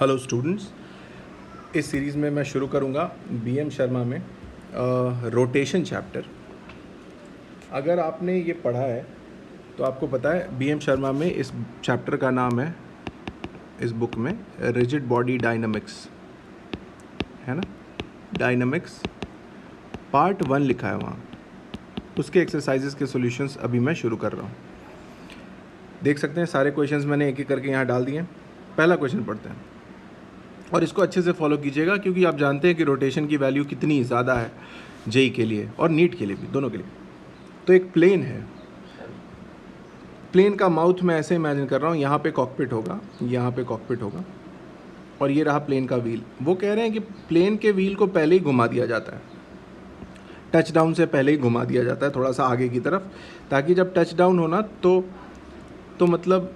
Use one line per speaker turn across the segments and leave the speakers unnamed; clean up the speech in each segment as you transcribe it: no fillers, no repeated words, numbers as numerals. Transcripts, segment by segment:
Hello students, इस series में मैं शुरू करूँगा बीएम शर्मा में रोटेशन चैप्टर। अगर आपने ये पढ़ा है तो आपको पता है बीएम शर्मा में इस चैप्टर का नाम है इस बुक में रिजिड बॉडी डायनामिक्स, है ना। डायनामिक्स पार्ट 1 लिखा है वहाँ। उसके एक्सरसाइजेस के सॉल्यूशंस अभी मैं शुरू कर रहा हूँ। देख सकते हैं सारे क्वेश्चंस मैंने एक एक करके यहाँ डाल दिए। पहला क्वेश्चन पढ़ते हैं और इसको अच्छे से फॉलो कीजिएगा, क्योंकि आप जानते हैं कि रोटेशन की वैल्यू कितनी ज़्यादा है जेई के लिए और नीट के लिए भी, दोनों के लिए। तो एक प्लेन है, प्लेन का माउथ मैं ऐसे इमेजिन कर रहा हूँ, यहाँ पे कॉकपिट होगा, यहाँ पे कॉकपिट होगा और ये रहा प्लेन का व्हील। वो कह रहे हैं कि प्लेन के व्हील को पहले ही घुमा दिया जाता है, टच डाउन से पहले ही घुमा दिया जाता है थोड़ा सा आगे की तरफ, ताकि जब टच डाउन हो ना तो मतलब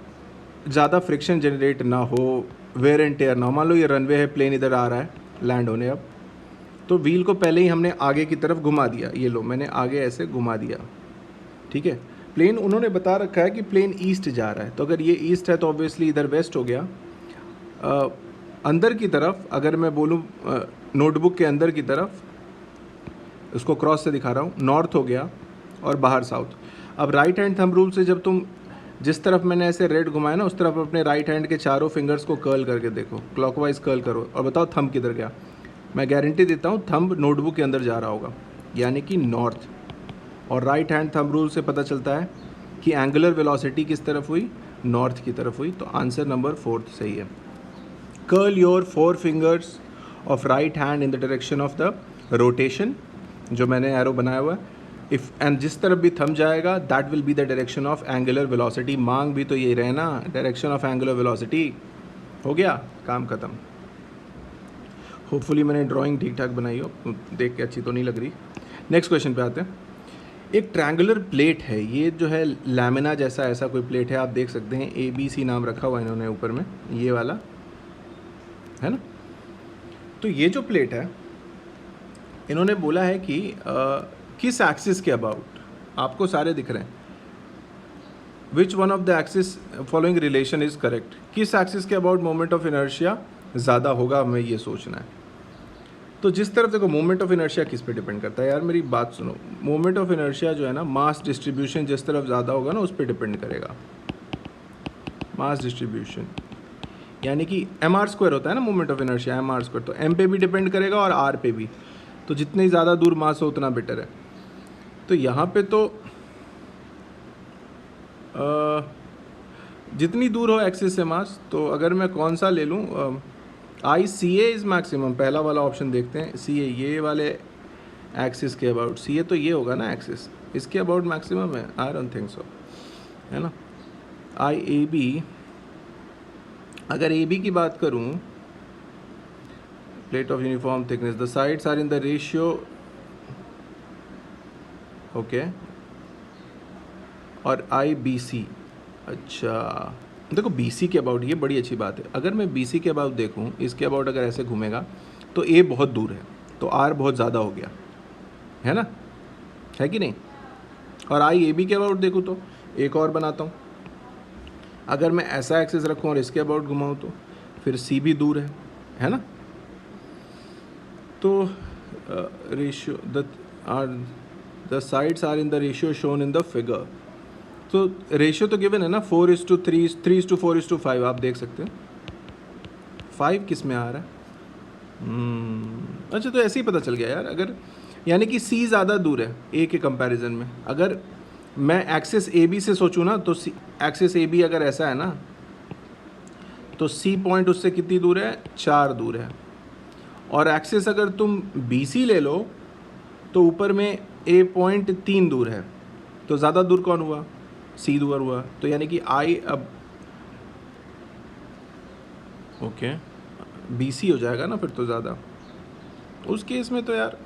ज़्यादा फ्रिक्शन जनरेट ना हो, वेयर एंड टेयर ना हो। मान लो ये रनवे है, प्लेन इधर आ रहा है लैंड होने, अब तो व्हील को पहले ही हमने आगे की तरफ घुमा दिया। ये लो, मैंने आगे ऐसे घुमा दिया, ठीक है। प्लेन उन्होंने बता रखा है कि प्लेन ईस्ट जा रहा है, तो अगर ये ईस्ट है तो ऑब्वियसली इधर वेस्ट हो गया। अंदर की तरफ अगर मैं बोलूँ नोटबुक के अंदर की तरफ, उसको क्रॉस से दिखा रहा हूँ, नॉर्थ हो गया और बाहर साउथ। अब राइट हैंड थंब रूल से जब तुम जिस तरफ मैंने ऐसे रेड घुमाया ना, उस तरफ अपने राइट हैंड के चारों फिंगर्स को कर्ल करके देखो, क्लॉकवाइज कर्ल करो और बताओ थंब किधर गया। मैं गारंटी देता हूँ थंब नोटबुक के अंदर जा रहा होगा, यानी कि नॉर्थ। और राइट हैंड थंब रूल से पता चलता है कि एंगुलर वेलोसिटी किस तरफ हुई, नॉर्थ की तरफ हुई। तो आंसर नंबर 4 सही है। Curl your 4 fingers of right hand in the direction of the rotation, जो मैंने एरो बनाया हुआ है। इफ़ एंड जिस तरफ भी थंब जाएगा that will be the direction of angular velocity. मांग भी तो ये रहे ना, डायरेक्शन ऑफ एंगुलर वेलोसिटी। हो गया काम ख़त्म। होपफुली मैंने ड्राइंग ठीक ठाक बनाई हो, देख के अच्छी तो नहीं लग रही। नेक्स्ट क्वेश्चन पे आते हैं। एक ट्रायंगुलर प्लेट है, ये जो है लैमिना जैसा ऐसा कोई प्लेट है, आप देख सकते हैं ABC नाम रखा हुआ है इन्होंने ऊपर में, ये वाला है ना। तो ये जो प्लेट है इन्होंने बोला है कि किस एक्सिस के अबाउट, आपको सारे दिख रहे हैं, which one of the axis following relation is correct. किस एक्सिस के अबाउट मोमेंट ऑफ इनर्शिया ज़्यादा होगा, हमें ये सोचना है। तो जिस तरफ देखो, मोमेंट ऑफ इनर्शिया किस पे डिपेंड करता है यार, मेरी बात सुनो। मोमेंट ऑफ इनर्शिया जो है ना, मास डिस्ट्रीब्यूशन जिस तरफ ज़्यादा होगा ना उस पर डिपेंड करेगा। मास डिस्ट्रीब्यूशन यानी कि mr² होता है ना मोमेंट ऑफ इनर्शिया, mr², तो m पे भी डिपेंड करेगा और r पे भी। तो जितनी ज़्यादा दूर मास हो उतना बेटर है। तो यहाँ पे तो जितनी दूर हो एक्सिस से मास, तो अगर मैं कौन सा ले लूँ, ICA इज़ मैक्सिमम, पहला वाला ऑप्शन देखते हैं। CA ये वाले एक्सिस के अबाउट, CA तो ये होगा ना एक्सिस, इसके अबाउट मैक्सिमम है, आई डोंट थिंक सो, है ना। IAB, अगर AB की बात करूँ, plate of uniform thickness, the sides are in the ratio, okay. और IBC, अच्छा देखो BC के अबाउट, ये बड़ी अच्छी बात है। अगर मैं BC के अबाउट देखूँ, इसके अबाउट अगर ऐसे घूमेगा तो A बहुत दूर है, तो R बहुत ज़्यादा हो गया, है ना, है कि नहीं। और IAB के अबाउट देखूँ तो एक और बनाता हूँ, अगर मैं ऐसा एक्सिस रखूँ और इसके अबाउट घुमाऊँ तो फिर C भी दूर है ना। तो ratio the sides are in the ratio shown in the figure. तो रेशियो तो गिवन है ना, 4:3, 3:4:5, आप देख सकते हैं। 5 किस में आ रहा है, अच्छा तो ऐसे ही पता चल गया यार। अगर यानी कि C ज़्यादा दूर है A के कंपैरिजन में। अगर मैं एक्सिस AB से सोचूं ना, तो एक्सिस AB अगर ऐसा है ना, तो C पॉइंट उससे कितनी दूर है, 4 दूर है। और एक्सिस अगर तुम BC ले लो तो ऊपर में A पॉइंट 3 दूर है, तो ज़्यादा दूर कौन हुआ, C दूर हुआ। तो यानी कि I अब ओके BC हो जाएगा ना फिर तो ज़्यादा। उस केस में तो यार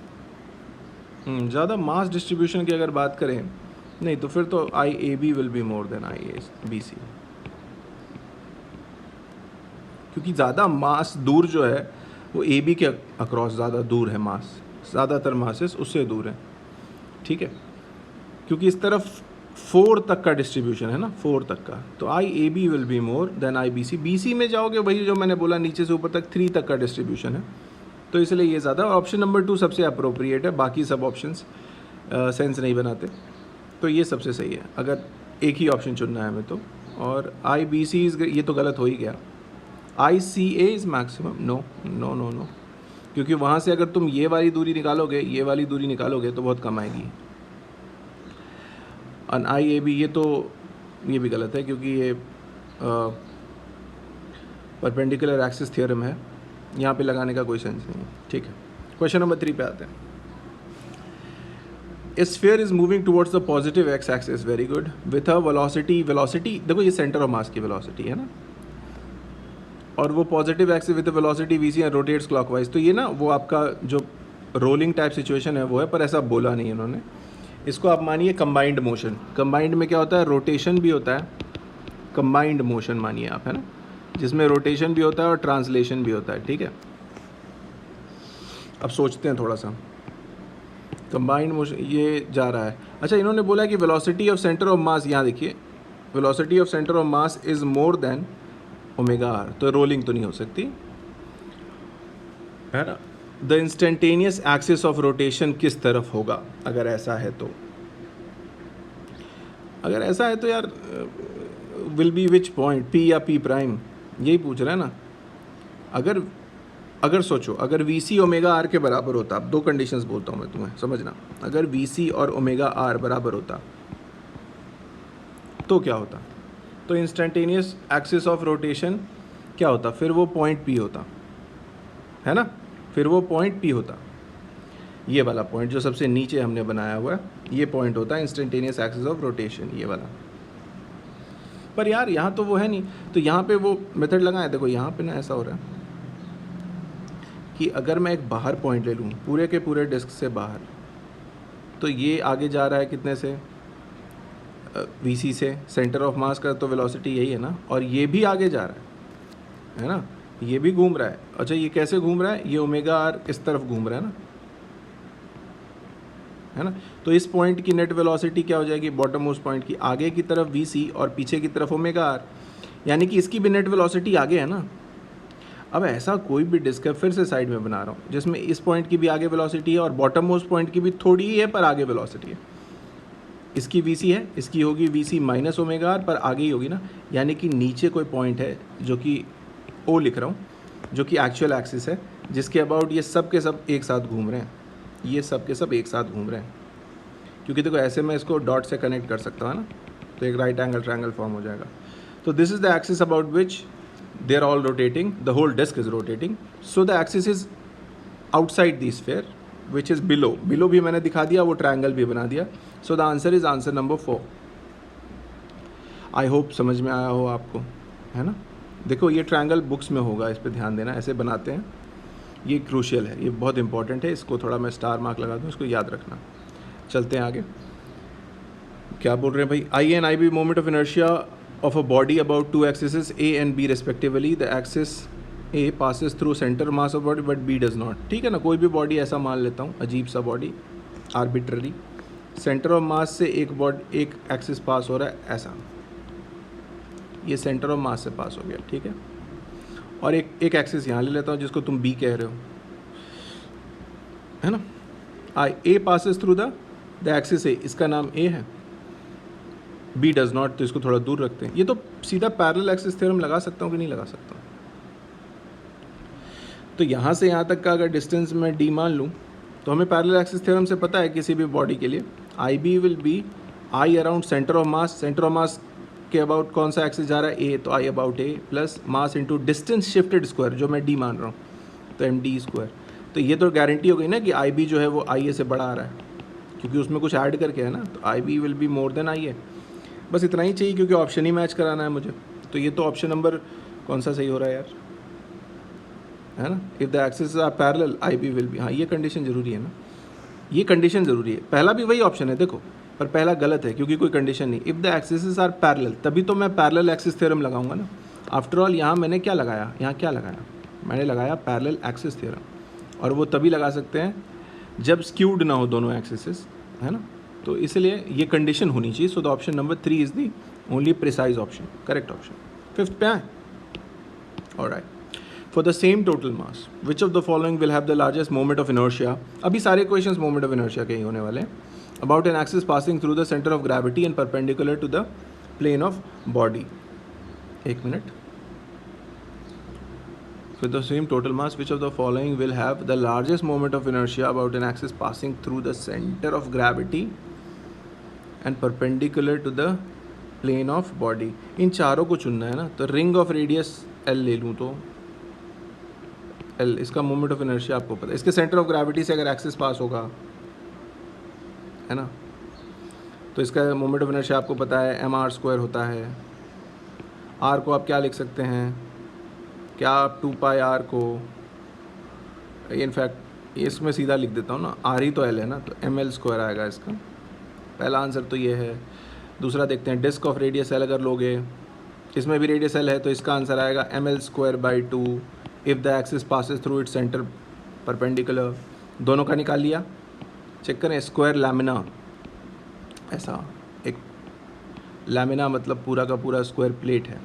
ज़्यादा मास डिस्ट्रीब्यूशन की अगर बात करें, नहीं तो फिर तो IAB will be more then IBC, क्योंकि ज़्यादा मास दूर जो है वो AB के अक्रॉस ज़्यादा दूर है, मास ज़्यादातर मासेस उससे दूर है, ठीक है। क्योंकि इस तरफ 4 तक का डिस्ट्रीब्यूशन है ना, 4 तक का, तो I A B will be more than I B C. B C में जाओगे वही जो मैंने बोला, नीचे से ऊपर तक 3 तक का डिस्ट्रीब्यूशन है, तो इसलिए ये ज़्यादा। ऑप्शन नंबर 2 सबसे अप्रोप्रिएट है, बाकी सब ऑप्शंस सेंस नहीं बनाते, तो ये सबसे सही है अगर एक ही ऑप्शन चुनना है हमें तो। और आई बी सी इज़, ये तो गलत हो ही गया। I C A is maximum, no no no no, क्योंकि वहाँ से अगर तुम ये वाली दूरी निकालोगे, ये वाली दूरी निकालोगे तो बहुत कम आएगी। और आई ए बी, ये भी गलत है, क्योंकि ये परपेंडिकुलर एक्सिस थ्योरम है, यहाँ पे लगाने का कोई सेंस नहीं है। ठीक है, क्वेश्चन नंबर 3 पे आते हैं। A sphere is moving towards the positive x axis, very good, with a velocity देखो ये सेंटर ऑफ मास की वेलोसिटी है ना, और वो positive axis with velocity V C and rotates clockwise. तो ये ना वो आपका जो रोलिंग टाइप सिचुएशन है वो है, पर ऐसा बोला नहीं इन्होंने। इसको आप मानिए कंबाइंड मोशन। कंबाइंड में क्या होता है, रोटेशन भी होता है, कंबाइंड मोशन मानिए आप, है ना, जिसमें रोटेशन भी होता है और ट्रांसलेशन भी होता है। ठीक है, अब सोचते हैं थोड़ा सा, कंबाइंड मोशन ये जा रहा है। अच्छा, इन्होंने बोला कि velocity of centre of mass, यहाँ देखिए, velocity of centre of mass is more than omega R, तो रोलिंग तो नहीं हो सकती, है ना। The instantaneous axis of rotation किस तरफ होगा अगर ऐसा है तो? अगर ऐसा है तो यार will be which point, P या पी प्राइम, यही पूछ रहा है ना। अगर सोचो, अगर वी सी ओमेगा आर के बराबर होता, अब 2 कंडीशंस बोलता हूँ मैं तुम्हें, समझना। अगर वी सी और ओमेगा आर बराबर होता तो क्या होता? तो इंस्टेंटेनियस एक्सिस ऑफ रोटेशन क्या होता? फिर वो पॉइंट पी होता, है ना, फिर वो पॉइंट पी होता। ये वाला पॉइंट जो सबसे नीचे हमने बनाया हुआ है, ये पॉइंट होता है इंस्टेंटेनियस एक्सिस ऑफ रोटेशन, ये वाला। पर यार यहाँ तो वो है नहीं, तो यहाँ पे वो मेथड लगाएं। देखो यहाँ पे ना ऐसा हो रहा है कि अगर मैं एक बाहर पॉइंट ले लूँ पूरे के पूरे डिस्क से बाहर, तो ये आगे जा रहा है कितने से, वी सी से, सेंटर ऑफ मास का तो वेलोसिटी यही है ना, और ये भी आगे जा रहा है ना, ये भी घूम रहा है। अच्छा, ये कैसे घूम रहा है? ये ओमेगा आर इस तरफ घूम रहा है ना। तो इस पॉइंट की नेट वेलोसिटी क्या हो जाएगी? बॉटम मोस्ट पॉइंट की आगे की तरफ वी सी और पीछे की तरफ ओमेगा आर, यानी कि इसकी भी नेट वेलोसिटी आगे है ना। अब ऐसा कोई भी डिस्क है, फिर से साइड में बना रहा हूँ, जिसमें इस पॉइंट की भी आगे वेलोसिटी है और बॉटम मोस्ट पॉइंट की भी थोड़ी ही है पर आगे वेलोसिटी है। इसकी वी सी है, इसकी होगी V C minus omega R, पर आगे ही होगी ना। यानी कि नीचे कोई पॉइंट है जो कि ओ लिख रहा हूँ, जो कि एक्चुअल एक्सिस है, जिसके अबाउट ये सब के सब एक साथ घूम रहे हैं, ये सब के सब एक साथ घूम रहे हैं। क्योंकि देखो ऐसे मैं इसको डॉट से कनेक्ट कर सकता हूँ ना, तो एक राइट एंगल ट्रायंगल फॉर्म हो जाएगा। तो this is the axis about which they are all rotating, the whole disc is rotating. So the axis is outside the sphere which is below भी मैंने दिखा दिया, वो ट्रायंगल भी बना दिया। So the answer is answer number 4। I hope समझ में आया हो आपको, है ना। देखो ये ट्रायंगल बुक्स में होगा, इस पर ध्यान देना, ऐसे बनाते हैं, ये क्रूशियल है, ये बहुत इंपॉर्टेंट है। इसको थोड़ा मैं स्टार मार्क लगा दूँ, इसको याद रखना। चलते हैं आगे, क्या बोल रहे हैं भाई। I and I B moment of inertia of a body about 2 axis A and B respectively. The axis A passes through centre mass of body but B does not. ठीक है ना, कोई भी बॉडी ऐसा मान लेता हूँ, अजीब सा बॉडी, आर्बिट्ररी, सेंटर ऑफ मास से एक एक्सिस पास हो रहा है, ऐसा, ये सेंटर ऑफ मास से पास हो गया, ठीक है। और एक एक्सिस यहाँ ले लेता हूँ जिसको तुम बी कह रहे हो, है ना। आई ए पासिस थ्रू द एक्सिस ए, इसका नाम ए है, बी डज नॉट, तो इसको थोड़ा दूर रखते हैं। ये तो सीधा पैरेलल एक्सिस थ्योरम लगा सकता हूँ कि नहीं लगा सकता हूँ? तो यहाँ से यहाँ तक का अगर डिस्टेंस मैं डी मान लूँ, तो हमें पैरेलल एक्सिस थ्योरम से पता है किसी भी बॉडी के लिए I B will be I around centre of mass. Centre of mass के अबाउट कौन सा एक्सिस जा रहा है? ए, तो आई about A plus mass into distance shifted square, जो मैं डी मान रहा हूँ, तो एम डी स्क्वायर। तो ये तो गारंटी हो गई ना कि आई बी जो है वो आई ए से बड़ा आ रहा है, क्योंकि उसमें कुछ ऐड करके है ना, तो I B will be more than I A. बस इतना ही चाहिए, क्योंकि ऑप्शन ही मैच कराना है मुझे। तो ये तो ऑप्शन नंबर कौन सा सही हो रहा है यार, है ना। If the axis are parallel I B will be, हाँ ये कंडीशन ज़रूरी है ना, ये कंडीशन ज़रूरी है। पहला भी वही ऑप्शन है देखो, पर पहला गलत है क्योंकि कोई कंडीशन नहीं। If the axis are parallel, तभी तो मैं पैरेलल एक्सिस थ्योरम लगाऊंगा ना। आफ्टर ऑल यहाँ मैंने क्या लगाया, यहाँ क्या लगाया, मैंने लगाया पैरेलल एक्सिस थ्योरम, और वो तभी लगा सकते हैं जब स्क्यूड ना हो दोनों एक्सिस, है ना। तो इसलिए ये कंडीशन होनी चाहिए. So the option number 3 is the only precise option, correct option. 5th पे आए. Alright. For the same total mass, which of the following will have the largest moment of inertia? अभी सारे क्वेश्चंस moment of inertia के ही होने वाले हैं. About an axis passing through the center of gravity and perpendicular to the plane of body. एक minute. With the same total mass, which of the following will have the largest moment of inertia about an axis passing through the center of gravity and perpendicular to the plane of body? इन चारों को चुनना है ना. तो ring of radius L ले लूँ तो L, इसका मोमेंट ऑफ इनर्शिया आपको पता है. इसके सेंटर ऑफ ग्रेविटी से अगर एक्सिस पास होगा, है ना, तो इसका मोमेंट ऑफ इनर्शिया आपको पता है mr² होता है. r को आप क्या लिख सकते हैं, क्या आप 2πr को, इनफैक्ट इसमें सीधा लिख देता हूँ ना, r ही तो L है ना, तो ml² आएगा इसका. पहला आंसर तो ये है. दूसरा देखते हैं. डिस्क ऑफ रेडियस L अगर लोगे, इसमें भी रेडियस L है, तो इसका आंसर आएगा ml²/2 if the axis passes through its centre perpendicular. दोनों का निकाल लिया. चेक करें. स्क्वायर लैमिना, ऐसा एक लैमिना मतलब पूरा का पूरा स्क्वायर प्लेट है,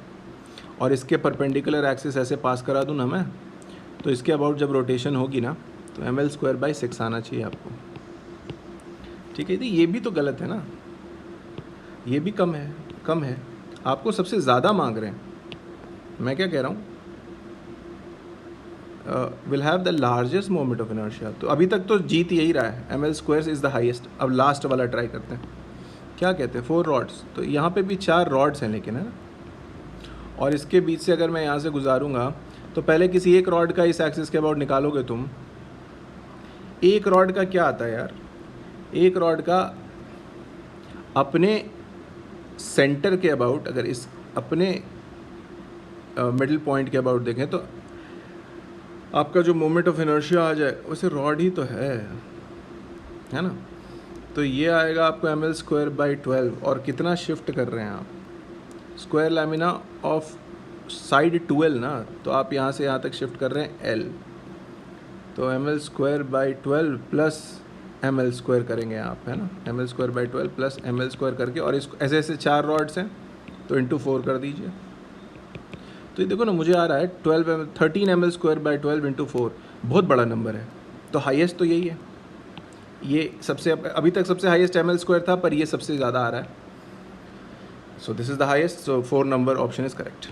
और इसके परपेंडिकुलर एक्सिस ऐसे पास करा दूँ ना मैं, तो इसके अबाउट जब रोटेशन होगी ना, तो ml²/6 आना चाहिए आपको. ठीक है. तो ये भी तो गलत है ना, ये भी कम है. आपको सबसे ज़्यादा मांग रहे हैं. मैं क्या कह रहा हूँ, will have the largest moment of inertia. तो अभी तक तो जीत यही रहा है, ml² इज़ द हाईएस्ट. अब लास्ट वाला ट्राई करते हैं. क्या कहते हैं, 4 रॉड्स. तो यहाँ पे भी 4 रॉड्स हैं लेकिन, है ना, और इसके बीच से अगर मैं यहाँ से गुजारूँगा, तो पहले किसी एक रॉड का इस एक्सिस के अबाउट निकालोगे तुम. एक रॉड का क्या आता है यार, एक रॉड का अपने सेंटर के अबाउट, अगर इस अपने मिडिल पॉइंट के अबाउट देखें, तो आपका जो मोमेंट ऑफ इनर्शिया आ जाए, वैसे रॉड ही तो है ना. तो ये आएगा आपको ml²/12. और कितना शिफ्ट कर रहे हैं आप, square lamina of side 2L ना, तो आप यहाँ से यहाँ तक शिफ्ट कर रहे हैं L. तो ml²/12 प्लस ml² करेंगे आप, है ना, ml²/12 प्लस ml² करके, और इसको ऐसे ऐसे 4 रॉड्स हैं तो इंटू 4 कर दीजिए. तो ये देखो ना, मुझे आ रहा है 13 ml²/12 इंटू 4. बहुत बड़ा नंबर है. तो हाईएस्ट तो यही है. ये सबसे अभी तक सबसे हाईएस्ट ml² था, पर ये सबसे ज़्यादा आ रहा है. So this is the highest. So 4 number option is correct.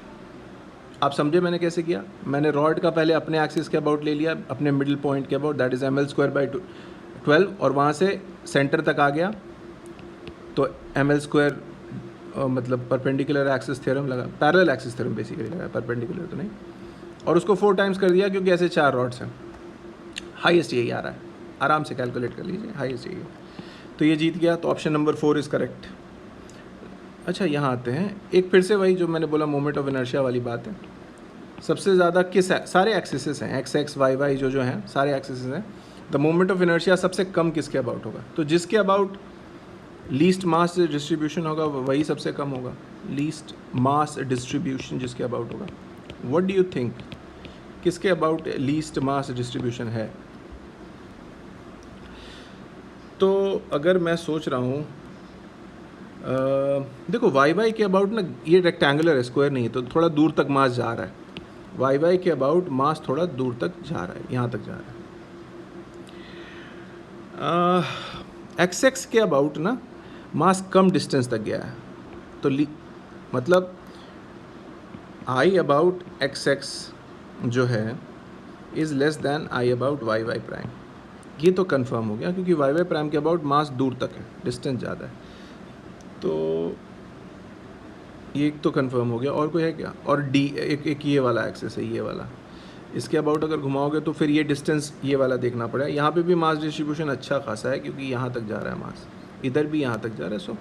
आप समझे मैंने कैसे किया. मैंने रॉड का पहले अपने एक्सिस के अबाउट ले लिया, अपने मिडिल पॉइंट के अबाउट, दैट इज़ ml²/12, और वहाँ से सेंटर तक आ गया, तो ml² मतलब परपेंडिकुलर एक्सिस थ्योरम लगा, पैरेलल एक्सिस थ्योरम बेसिकली लगा, परपेंडिकुलर तो नहीं, और उसको 4 टाइम्स कर दिया, क्योंकि ऐसे 4 रॉड्स हैं. हाईएस्ट यही आ रहा है. आराम से कैलकुलेट कर लीजिए, हाईएस्ट यही है. तो ये जीत गया. तो ऑप्शन नंबर 4 इज़ करेक्ट. अच्छा, यहाँ आते हैं. एक फिर से वही जो मैंने बोला मोमेंट ऑफ इनर्शिया वाली बात है. सबसे ज़्यादा किस, सारे एक्सिस हैं, x y जो हैं, सारे एक्सिस हैं. द मोमेंट ऑफ इनर्शिया सबसे कम किसके अबाउट होगा. तो जिसके अबाउट लीस्ट मास डिस्ट्रीब्यूशन होगा वही सबसे कम होगा. लीस्ट मास डिस्ट्रीब्यूशन जिसके अबाउट होगा. व्हाट डू यू थिंक, किसके अबाउट लीस्ट मास डिस्ट्रीब्यूशन है. तो अगर मैं सोच रहा हूँ, देखो वाई के अबाउट ना, ये रेक्टेंगुलर है, स्क्वायर नहीं है, तो थोड़ा दूर तक मास जा रहा है. वाई के अबाउट मास थोड़ा दूर तक जा रहा है, यहाँ तक जा रहा है. एक्स के अबाउट ना मास कम डिस्टेंस तक गया है. तो मतलब आई अबाउट एक्स जो है is less than I about Y prime. ये तो कंफर्म हो गया, क्योंकि वाई प्राइम के अबाउट मास दूर तक है, डिस्टेंस ज़्यादा है. तो ये तो कंफर्म हो गया. और कोई है क्या. और डी एक ये वाला एक्सिस है, ये वाला, इसके अबाउट अगर घुमाओगे तो फिर ये डिस्टेंस ये वाला देखना पड़ेगा. यहाँ पे भी मास डिस्ट्रीब्यूशन अच्छा खासा है, क्योंकि यहाँ तक जा रहा है मास, इधर भी यहाँ तक जा रहा है. सो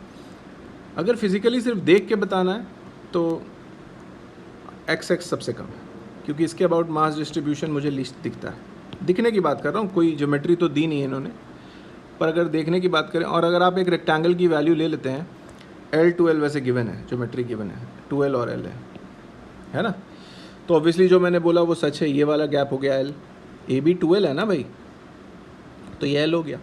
अगर फिजिकली सिर्फ देख के बताना है तो एक्स सबसे कम है, क्योंकि इसके अबाउट मास डिस्ट्रीब्यूशन मुझे लिस्ट दिखता है. दिखने की बात कर रहा हूँ, कोई ज्योमेट्री तो दी नहीं है इन्होंने, पर अगर देखने की बात करें, और अगर आप एक रेक्टेंगल की वैल्यू ले लेते हैं, L2L वैसे गिवन है, ज्योमेट्री गिवन है, 2L और L है ना. तो ऑब्वियसली जो मैंने बोला वो सच है. ये वाला गैप हो गया L, ए भी 2L है ना भाई, तो ये L हो गया.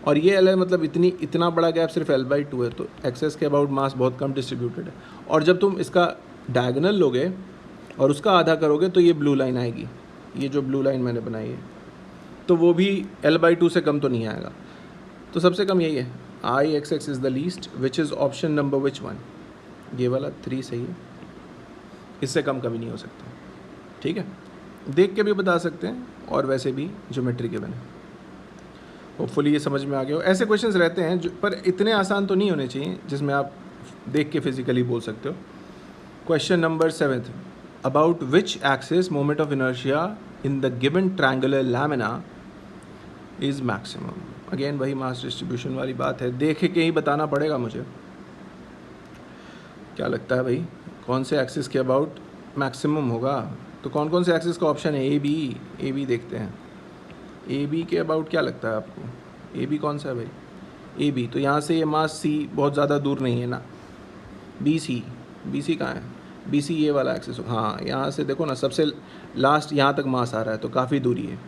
और ये एल है, मतलब इतना बड़ा गैप सिर्फ L/2 है, तो एक्सेस के अबाउट मास बहुत कम डिस्ट्रीब्यूटेड है। और जब तुम इसका डायगोनल लोगे और उसका आधा करोगे तो ये ब्लू लाइन आएगी, ये जो ब्लू लाइन मैंने बनाई है, तो वो भी L/2 से कम तो नहीं आएगा। तो सबसे कम यही है, IXX is the least, which is option number which one, ये वाला 3 सही है, इससे कम कभी नहीं हो सकता। ठीक है, देख के भी बता सकते हैं और वैसे भी ज्योमेट्री के बने। होपफुली ये समझ में आ गया हो। ऐसे क्वेश्चंस रहते हैं जो, पर इतने आसान तो नहीं होने चाहिए जिसमें आप देख के फिजिकली बोल सकते हो। Question number 7, about which axis moment of inertia in the given triangular lamina is maximum. Again वही मास डिस्ट्रीब्यूशन वाली बात है, देख के ही बताना पड़ेगा मुझे। क्या लगता है भाई, कौन से एक्सिस के अबाउट मैक्सिमम होगा? तो कौन कौन से एक्सिस का ऑप्शन है? ए बी देखते हैं। ए बी के अबाउट क्या लगता है आपको? ए बी कौन सा है भाई? ए बी, तो यहाँ से ये मास सी बहुत ज़्यादा दूर नहीं है ना। बी सी कहाँ है? बी सी ये वाला एक्सिस, हाँ यहाँ से देखो ना, सबसे लास्ट यहाँ तक मास आ रहा है, तो काफ़ी दूरी है,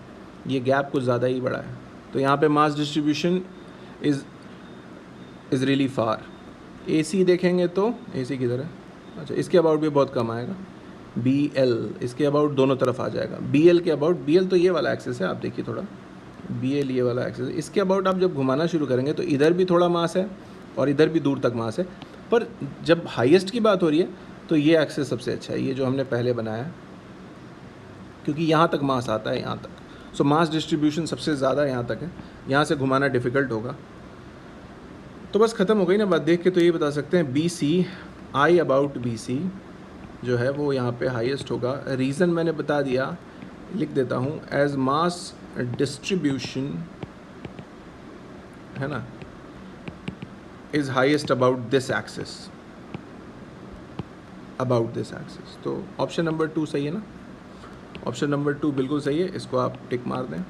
ये गैप कुछ ज़्यादा ही बड़ा है, तो यहाँ पे mass distribution is really far. A C देखेंगे तो ए सी किधर है? अच्छा, इसके अबाउट भी बहुत कम आएगा। बी एल, इसके अबाउट दोनों तरफ आ जाएगा। बी एल के अबाउट, बी एल तो ये वाला एक्सिस है, आप देखिए थोड़ा, बी एल ये वाला एक्सिस है, इसके अबाउट आप जब घुमाना शुरू करेंगे तो इधर भी थोड़ा मास है और इधर भी दूर तक मास है, पर जब हाईएस्ट की बात हो रही है तो ये एक्सिस सबसे अच्छा है, ये जो हमने पहले बनाया है, क्योंकि यहाँ तक मास आता है, यहाँ तक। सो मास डिस्ट्रीब्यूशन सबसे ज़्यादा यहाँ तक है, यहाँ से घुमाना डिफ़िकल्ट होगा। तो बस ख़त्म हो गई ना बात। देख के तो ये बता सकते हैं B C, I about B C जो है वो यहाँ पे हाईएस्ट होगा। रीज़न मैंने बता दिया, लिख देता हूँ, एज मास डिस्ट्रीब्यूशन है ना is highest about this axis, about this axis. तो ऑप्शन नंबर 2 सही है ना? ऑप्शन नंबर 2 बिल्कुल सही है, इसको आप टिक मार दें,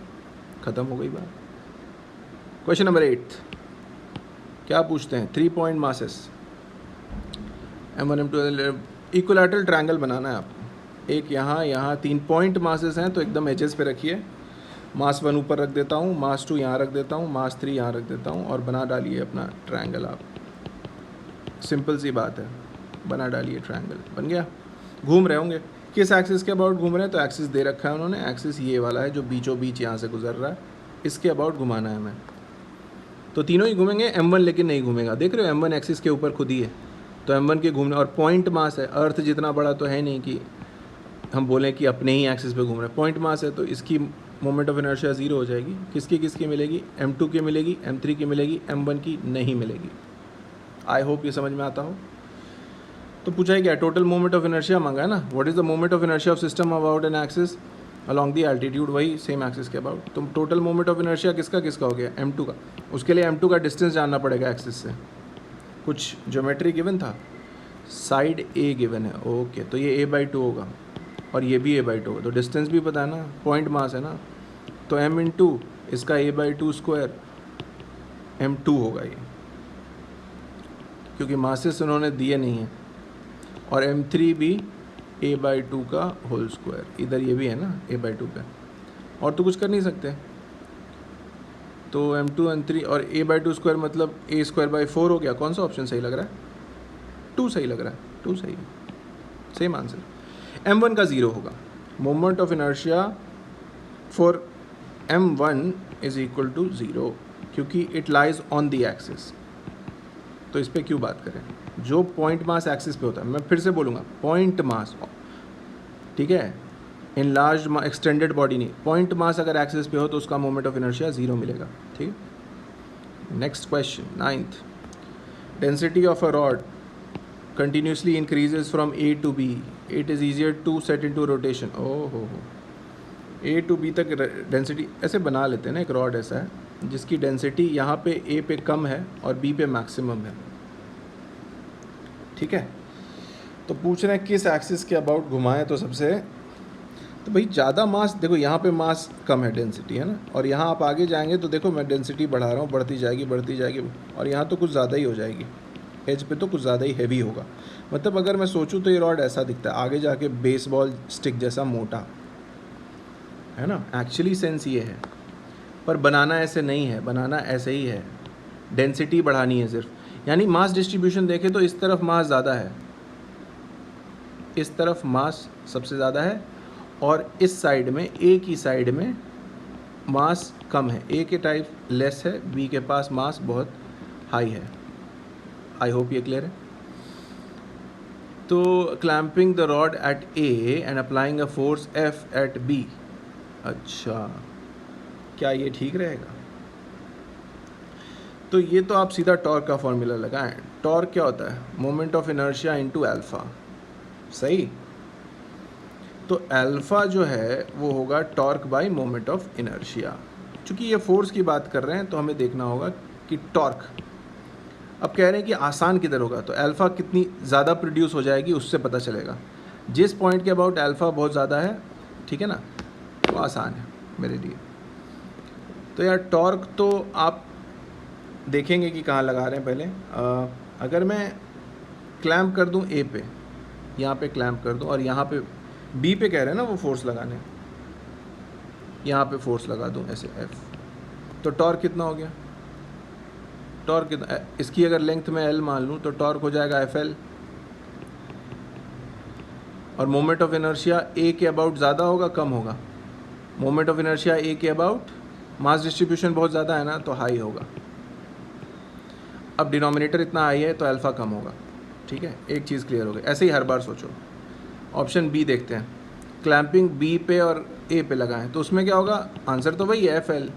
ख़त्म हो गई बात। क्वेश्चन नंबर 8 क्या पूछते हैं? 3 point masses M1 M2, equilateral triangle बनाना है आपको। एक यहाँ 3 पॉइंट मासेस हैं, तो एकदम एजेस पे रखिए। मास 1 ऊपर रख देता हूँ, मास 2 यहाँ रख देता हूँ, मास 3 यहाँ रख देता हूँ, और बना डालिए अपना ट्रायंगल। आप सिंपल सी बात है, बना डालिए ट्रायंगल, बन गया। घूम रहे होंगे, किस एक्सिस के अबाउट घूम रहे हैं? तो एक्सिस दे रखा है उन्होंने, एक्सिस ये वाला है जो बीचों बीच यहाँ से गुजर रहा है, इसके अबाउट घुमाना है हमें। तो तीनों ही घूमेंगे, M1 लेकिन नहीं घूमेगा। देख रहे हो M1 एक्सिस के ऊपर खुद ही है, तो M1 के घूमने, और पॉइंट मास है, अर्थ जितना बड़ा तो है नहीं कि हम बोलें कि अपने ही एक्सिस पे घूम रहे हैं। पॉइंट मास है तो इसकी मोमेंट ऑफ इनर्शिया 0 हो जाएगी। किसकी मिलेगी? M2 की मिलेगी, M3 की मिलेगी, M1 की नहीं मिलेगी। आई होप ये समझ में आता हो। तो पूछा है क्या? टोटल मोमेंट ऑफ इनर्शिया मांगा है ना। What is the moment of inertia of system about an axis along the altitude, वही सेम एक्सिस के अबाउट। तो टोटल मोमेंट ऑफ इनर्शिया किसका हो गया? M2 का। उसके लिए M2 का डिस्टेंस जानना पड़ेगा एक्सिस से। कुछ ज्योमेट्री गिवन था, साइड A गिवन है, ओके, तो ये A/2 होगा और ये भी A/2 होगा, तो डिस्टेंस भी पता है ना, पॉइंट मास है ना, तो M इंटू इसका A/2 स्क्वायर M2 होगा ये, क्योंकि मासेस उन्होंने दिए नहीं हैं। और M3 भी A/2 का होल स्क्वायर, इधर ये भी है ना A/2 पे, और तो कुछ कर नहीं सकते। तो M2 M3 और A/2 स्क्वायर मतलब A²/4 हो गया। कौन सा ऑप्शन सही लग रहा है? 2 सही लग रहा है, 2 सही है, सेम आंसर। M1 का 0 होगा। Moment of inertia for M1 is equal to 0, क्योंकि it lies on the axis. तो इस पर क्यों बात करें? जो पॉइंट मास एक्सिस पे होता है, मैं फिर से बोलूँगा, पॉइंट मास, ठीक है, इन लार्ज एक्सटेंडेड बॉडी नहीं, पॉइंट मास अगर एक्सिस पे हो तो उसका मोमेंट ऑफ इनर्शिया 0 मिलेगा। ठीक है। Next question 9th, density of a rod continuously increases from A to B, it is easier to set into rotation। हो, A to B तक डेंसिटी ऐसे बना लेते हैं ना। एक रॉड ऐसा है जिसकी डेंसिटी यहाँ पे A पे कम है और B पे मैक्सिमम है, ठीक है। तो पूछ रहे हैं किस एक्सिस के अबाउट घुमाएं। तो सबसे, तो भाई ज़्यादा मास, देखो यहाँ पे मास कम है, डेंसिटी है ना, और यहाँ आप आगे जाएंगे तो देखो मैं डेंसिटी बढ़ा रहा हूँ, बढ़ती जाएगी, और यहाँ तो कुछ ज़्यादा ही हो जाएगी, एज पे तो कुछ ज़्यादा ही हैवी होगा। मतलब अगर मैं सोचूं तो ये रॉड ऐसा दिखता है, आगे जाके बेसबॉल स्टिक जैसा मोटा, है ना। एक्चुअली सेंस ये है, पर बनाना ऐसे नहीं है, बनाना ऐसे ही है, डेंसिटी बढ़ानी है सिर्फ। यानी मास डिस्ट्रीब्यूशन देखें तो इस तरफ मास ज़्यादा है, इस तरफ मास सबसे ज़्यादा है, और इस साइड में, ए की साइड में मास कम है, ए के टाइप लेस है, बी के पास मास बहुत हाई है। आई होप ये क्लियर है। तो clamping the rod at a end applying a force F at B, अच्छा क्या ये ठीक रहेगा? तो ये तो आप सीधा टॉर्क का फॉर्मूला लगाएं। टॉर्क क्या होता है? Moment of inertia into alpha, सही। तो अल्फा जो है वो होगा torque bye moment of inertia. चूँकि ये फोर्स की बात कर रहे हैं तो हमें देखना होगा कि टॉर्क, अब कह रहे हैं कि आसान किधर होगा, तो अल्फा कितनी ज़्यादा प्रोड्यूस हो जाएगी उससे पता चलेगा। जिस पॉइंट के अबाउट अल्फा बहुत ज़्यादा है, ठीक है ना, तो आसान है मेरे लिए। तो यार टॉर्क तो आप देखेंगे कि कहाँ लगा रहे हैं पहले। अगर मैं क्लैम्प कर दूँ ए पे, यहाँ पे क्लैम्प कर दूँ, और यहाँ पे बी पे कह रहे हैं ना वो फोर्स लगाने, यहाँ पे फोर्स लगा दूँ ऐसे एफ, तो टॉर्क कितना हो गया? टॉर्क कितना, इसकी अगर लेंथ में एल मान लूँ तो टॉर्क हो जाएगा एफ एल, और मोमेंट ऑफ इनर्शिया ए के अबाउट ज़्यादा होगा कम होगा? मोमेंट ऑफ इनर्शिया ए के अबाउट, मास डिस्ट्रीब्यूशन बहुत ज़्यादा है ना, तो हाई होगा। अब डिनोमिनेटर इतना हाई है तो अल्फ़ा कम होगा, ठीक है, एक चीज़ क्लियर हो गई। ऐसे ही हर बार सोचो। ऑप्शन बी देखते हैं, क्लैंपिंग बी पे और ए पे लगाएं, तो उसमें क्या होगा? आंसर तो वही है एफ एल,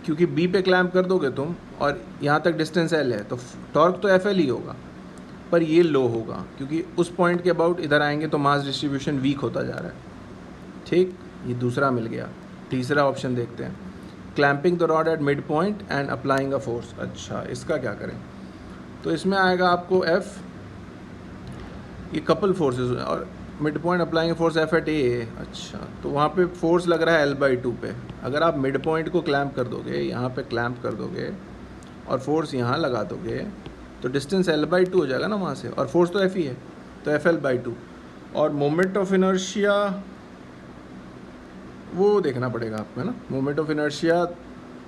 क्योंकि बी पे क्लैम्प कर दोगे तुम और यहाँ तक डिस्टेंस एल है, तो टॉर्क तो एफ एल ही होगा, पर ये लो होगा क्योंकि उस पॉइंट के अबाउट इधर आएंगे तो मास डिस्ट्रीब्यूशन वीक होता जा रहा है, ठीक। ये दूसरा मिल गया। तीसरा ऑप्शन देखते हैं, clamping the rod at mid point and applying a force. अच्छा, इसका क्या करें? तो इसमें आएगा आपको एफ, ये कपल फोर्सेस, और mid point applying force F at A. अच्छा, तो वहाँ पे फोर्स लग रहा है L/2 पे। अगर आप मिड पॉइंट को क्लैम्प कर दोगे, यहाँ पे क्लैम्प कर दोगे और फोर्स यहाँ लगा दोगे, तो डिस्टेंस L/2 हो जाएगा ना वहाँ से, और फोर्स तो F ही है, तो FL/2। और मोमेंट ऑफ इनर्शिया वो देखना पड़ेगा आपको, है ना। मोमेंट ऑफ इनर्शिया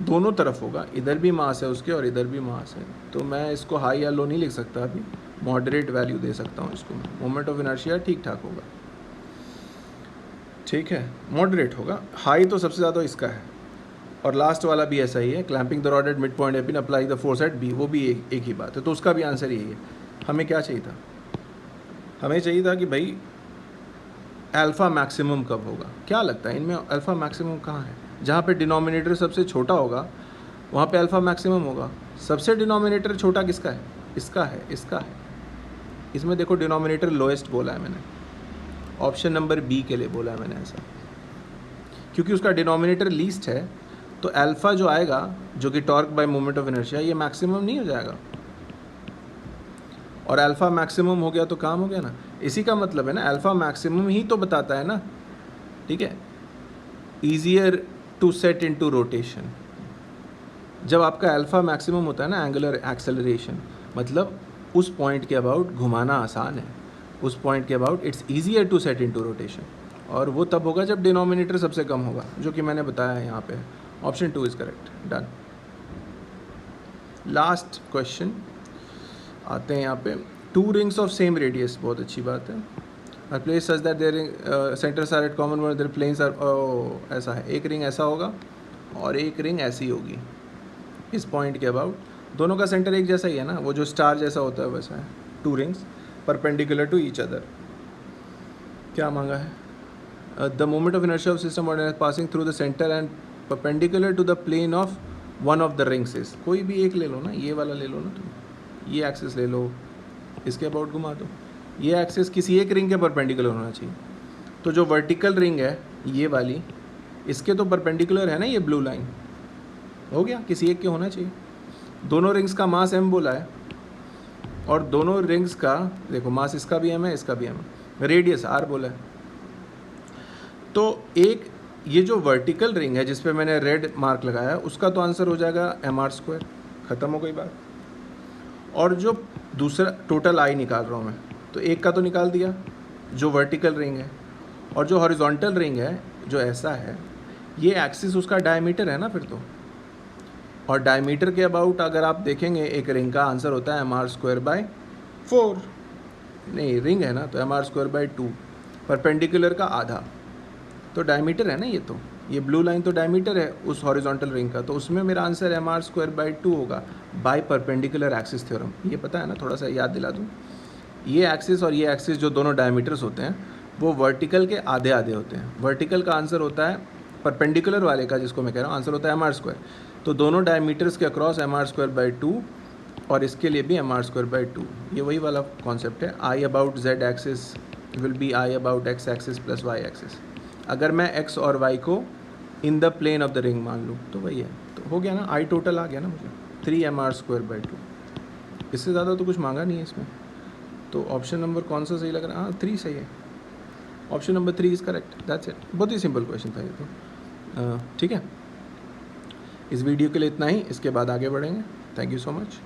दोनों तरफ होगा, इधर भी मास है उसके और इधर भी मास है, तो मैं इसको हाई या लो नहीं लिख सकता अभी, मॉडरेट वैल्यू दे सकता हूँ इसको। मोमेंट ऑफ इनर्शिया ठीक ठाक होगा, ठीक है, मॉडरेट होगा। हाई तो सबसे ज़्यादा इसका है, और लास्ट वाला भी ऐसा ही है, clamping the rod at mid point एपिन apply the force at B, वो भी एक ही बात है, तो उसका भी आंसर यही है। हमें क्या चाहिए था? हमें चाहिए था कि भाई अल्फ़ा मैक्सिमम कब होगा। क्या लगता है इनमें अल्फ़ा मैक्सिमम कहाँ है? जहाँ पे डिनोमिनेटर सबसे छोटा होगा वहाँ पे अल्फ़ा मैक्सिमम होगा। सबसे डिनोमिनेटर छोटा किसका है? इसका है, इसका है। इसमें देखो डिनोमिनेटर लोएस्ट बोला है मैंने, ऑप्शन नंबर बी के लिए बोला है मैंने ऐसा, क्योंकि उसका डिनोमिनेटर लीस्ट है, तो अल्फ़ा जो आएगा, जो कि torque bye moment of inertia, ये मैक्सिमम नहीं हो जाएगा, और अल्फ़ा मैक्सिमम हो गया तो काम हो गया ना। इसी का मतलब है ना, अल्फ़ा मैक्सिमम ही तो बताता है ना, ठीक है। Easier to set into rotation, जब आपका अल्फ़ा मैक्सिमम होता है ना, एंगुलर एक्सेलरेशन, मतलब उस पॉइंट के अबाउट घुमाना आसान है, उस पॉइंट के about it's easier to set into rotation, और वो तब होगा जब डिनोमिनेटर सबसे कम होगा, जो कि मैंने बताया है यहाँ पे। Option 2 is correct, done. Last question आते हैं यहाँ पे, 2 रिंग्स ऑफ सेम रेडियस, बहुत अच्छी बात है, are place such that their centres are at common one, their planes are, ऐसा है, एक रिंग ऐसा होगा और एक रिंग ऐसी होगी इस पॉइंट के अबाउट, दोनों का सेंटर एक जैसा ही है ना, वो जो स्टार जैसा होता है वैसा है। 2 rings perpendicular to each other. क्या मांगा है? The moment of inertia of system passing through the centre and perpendicular to the plane of one of the rings is, कोई भी एक ले लो ना, ये वाला ले लो ना तुम, ये एक्सिस ले लो, इसके अबाउट घुमा दो, ये एक्सिस किसी एक रिंग के परपेंडिकुलर होना चाहिए। तो जो वर्टिकल रिंग है ये वाली, इसके तो परपेंडिकुलर है ना ये ब्लू लाइन, हो गया, किसी एक के होना चाहिए। दोनों रिंग्स का मास m बोला है, और दोनों रिंग्स का देखो मास, इसका भी m है, इसका भी m है, रेडियस r बोला है। तो एक ये जो वर्टिकल रिंग है जिस पे मैंने रेड मार्क लगाया, उसका तो आंसर हो जाएगा mr², ख़त्म हो गई बात। और जो दूसरा टोटल आई निकाल रहा हूँ मैं, तो एक का तो निकाल दिया जो वर्टिकल रिंग है, और जो हॉरिजॉन्टल रिंग है जो ऐसा है, ये एक्सिस उसका डायमीटर है ना, फिर तो और डायमीटर के अबाउट अगर आप देखेंगे एक रिंग का आंसर होता है mr²/4। नहीं, रिंग है ना, तो mr²/2, परपेंडिकुलर का आधा, तो डायमीटर है ना ये ब्लू लाइन तो डायमीटर है उस हॉरिजॉन्टल रिंग का, तो उसमें मेरा आंसर mr²/2 होगा बाय परपेंडिकुलर एक्सिस थ्योरम। ये पता है ना, थोड़ा सा याद दिला दूँ, ये एक्सिस और ये एक्सिस जो दोनों डायमीटर्स होते हैं वो वर्टिकल के आधे आधे होते हैं। वर्टिकल का आंसर होता है, परपेंडिकुलर वाले का जिसको मैं कह रहा हूँ, आंसर होता है mr²। तो दोनों डायमीटर्स के अक्रॉस mr²/2 और इसके लिए भी mr²/2। ये वही वाला कॉन्सेप्ट है, I about z axis will be I about x axis plus y axis. अगर मैं x और y को in the plane of the ring मान लूँ तो वही है, तो हो गया ना, आई टोटल आ गया ना मुझे 3mr²/2। इससे ज़्यादा तो कुछ मांगा नहीं है इसमें। तो ऑप्शन नंबर कौन सा सही लग रहा है? हाँ, 3 सही है, option number 3 is correct, that's it. बहुत ही सिंपल क्वेश्चन था ये तो। ठीक है, इस वीडियो के लिए इतना ही, इसके बाद आगे बढ़ेंगे। Thank you so much.